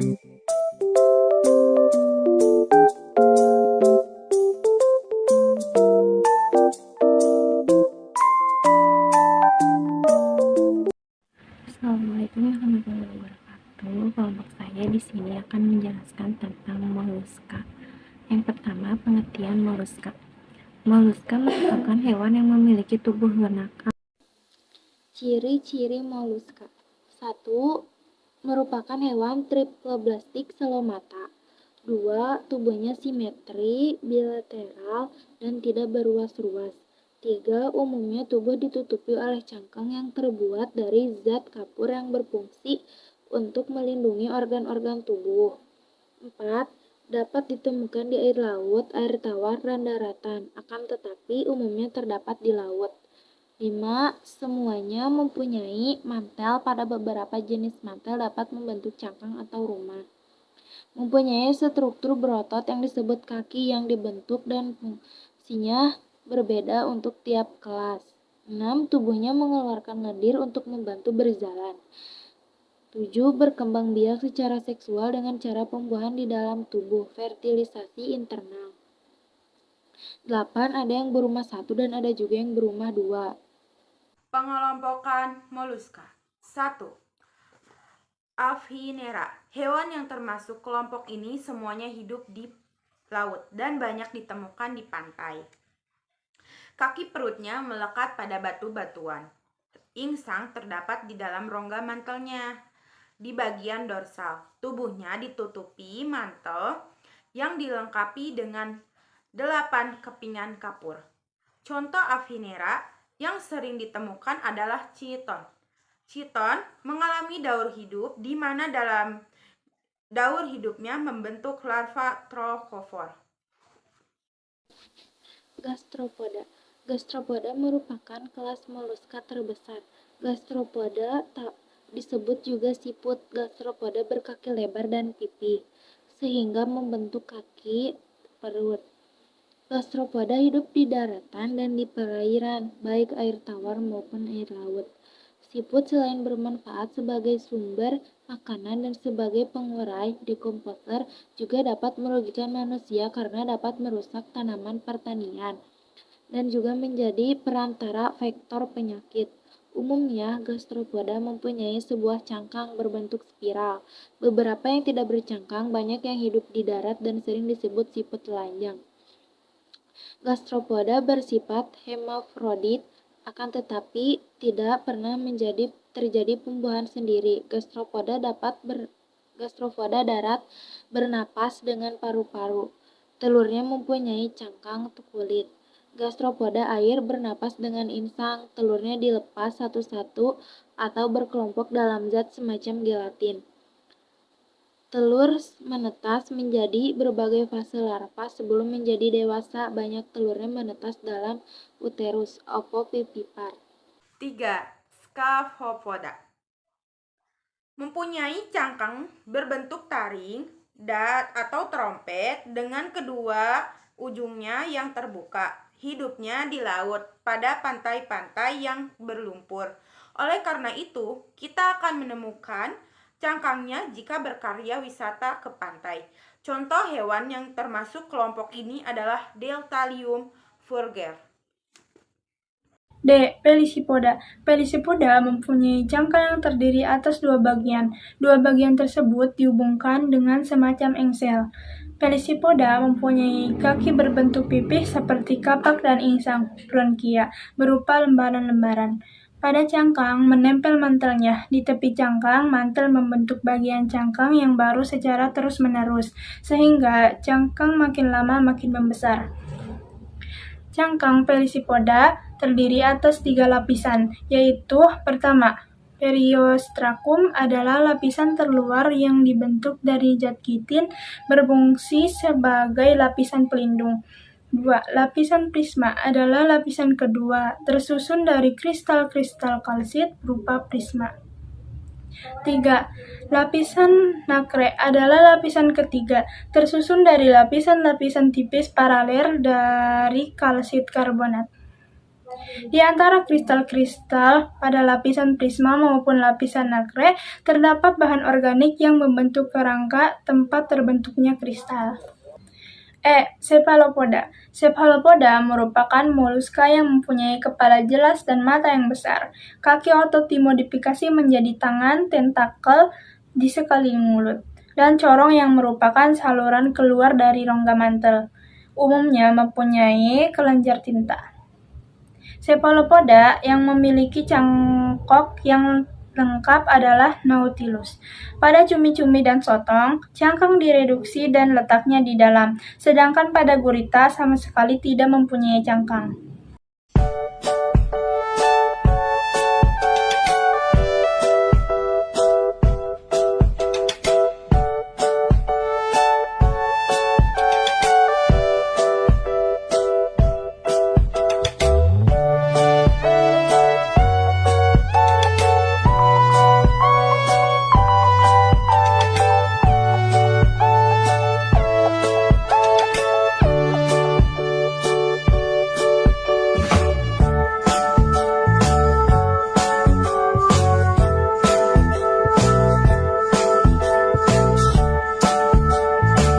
Assalamualaikum warahmatullahi wabarakatuh. Kelompok saya di sini akan menjelaskan tentang moluska. Yang pertama, pengertian moluska. Moluska merupakan hewan yang memiliki tubuh lunak. Ciri-ciri moluska. 1. Merupakan hewan triploblastik selomata. 2. Tubuhnya simetri, bilateral, dan tidak beruas-ruas. 3. Umumnya tubuh ditutupi oleh cangkang yang terbuat dari zat kapur yang berfungsi untuk melindungi organ-organ tubuh. 4. Dapat ditemukan di air laut, air tawar, dan daratan, akan tetapi umumnya terdapat di laut. 5. Semuanya mempunyai mantel. Pada beberapa jenis mantel dapat membentuk cangkang atau rumah. Mempunyai struktur berotot yang disebut kaki yang dibentuk dan fungsinya berbeda untuk tiap kelas. 6. Tubuhnya mengeluarkan lendir untuk membantu berjalan. 7. Berkembang biak secara seksual dengan cara pembuahan di dalam tubuh, fertilisasi internal. 8. Ada yang berumah satu dan ada juga yang berumah dua. Pengelompokan moluska. 1. Aphinera. Hewan yang termasuk kelompok ini semuanya hidup di laut dan banyak ditemukan di pantai. Kaki perutnya melekat pada batu-batuan. Insang terdapat di dalam rongga mantelnya. Di bagian dorsal, tubuhnya ditutupi mantel yang dilengkapi dengan 8 kepingan kapur. Contoh Aphinera yang sering ditemukan adalah chiton. Chiton mengalami daur hidup di mana dalam daur hidupnya membentuk larva trochophore. Gastropoda. Gastropoda merupakan kelas moluska terbesar. Gastropoda disebut juga siput. Gastropoda berkaki lebar dan pipih, sehingga membentuk kaki perut. Gastropoda hidup di daratan dan di perairan, baik air tawar maupun air laut. Siput selain bermanfaat sebagai sumber makanan dan sebagai pengurai dekomposer, juga dapat merugikan manusia karena dapat merusak tanaman pertanian dan juga menjadi perantara vektor penyakit. Umumnya, gastropoda mempunyai sebuah cangkang berbentuk spiral. Beberapa yang tidak bercangkang, banyak yang hidup di darat dan sering disebut siput telanjang. Gastropoda bersifat hermafrodit, akan tetapi tidak pernah terjadi pembuahan sendiri. Gastropoda darat bernapas dengan paru-paru. Telurnya mempunyai cangkang kulit. Gastropoda air bernapas dengan insang. Telurnya dilepas satu-satu atau berkelompok dalam zat semacam gelatin. Telur menetas menjadi berbagai fase larva sebelum menjadi dewasa. Banyak telurnya menetas dalam uterus ovovivipar. 3. Scaphopoda. Mempunyai cangkang berbentuk taring atau trompet dengan kedua ujungnya yang terbuka. Hidupnya di laut pada pantai-pantai yang berlumpur. Oleh karena itu, kita akan menemukan cangkangnya jika berkarya wisata ke pantai. Contoh hewan yang termasuk kelompok ini adalah Deltalium furger. D. Pelisipoda. Pelisipoda mempunyai cangkang yang terdiri atas dua bagian. Dua bagian tersebut dihubungkan dengan semacam engsel. Pelisipoda mempunyai kaki berbentuk pipih seperti kapak dan insang bronkia berupa lembaran-lembaran. Pada cangkang menempel mantelnya. Di tepi cangkang, mantel membentuk bagian cangkang yang baru secara terus-menerus, sehingga cangkang makin lama makin membesar. Cangkang Pelisipoda terdiri atas 3 lapisan, yaitu pertama, periostracum adalah lapisan terluar yang dibentuk dari zat kitin berfungsi sebagai lapisan pelindung. 2. Lapisan prisma adalah lapisan kedua, tersusun dari kristal-kristal kalsit berupa prisma. 3. Lapisan nacre adalah lapisan ketiga, tersusun dari lapisan-lapisan tipis paralel dari kalsit karbonat. Di antara kristal-kristal pada lapisan prisma maupun lapisan nacre, terdapat bahan organik yang membentuk kerangka tempat terbentuknya kristal. Cephalopoda. Cephalopoda merupakan moluska yang mempunyai kepala jelas dan mata yang besar. Kaki otot dimodifikasi menjadi tangan, tentakel di sekeliling mulut, dan corong yang merupakan saluran keluar dari rongga mantel. Umumnya mempunyai kelenjar tinta. Cephalopoda yang memiliki cangkok yang lengkap adalah Nautilus. Pada cumi-cumi dan sotong, cangkang direduksi dan letaknya di dalam, sedangkan pada gurita sama sekali tidak mempunyai cangkang.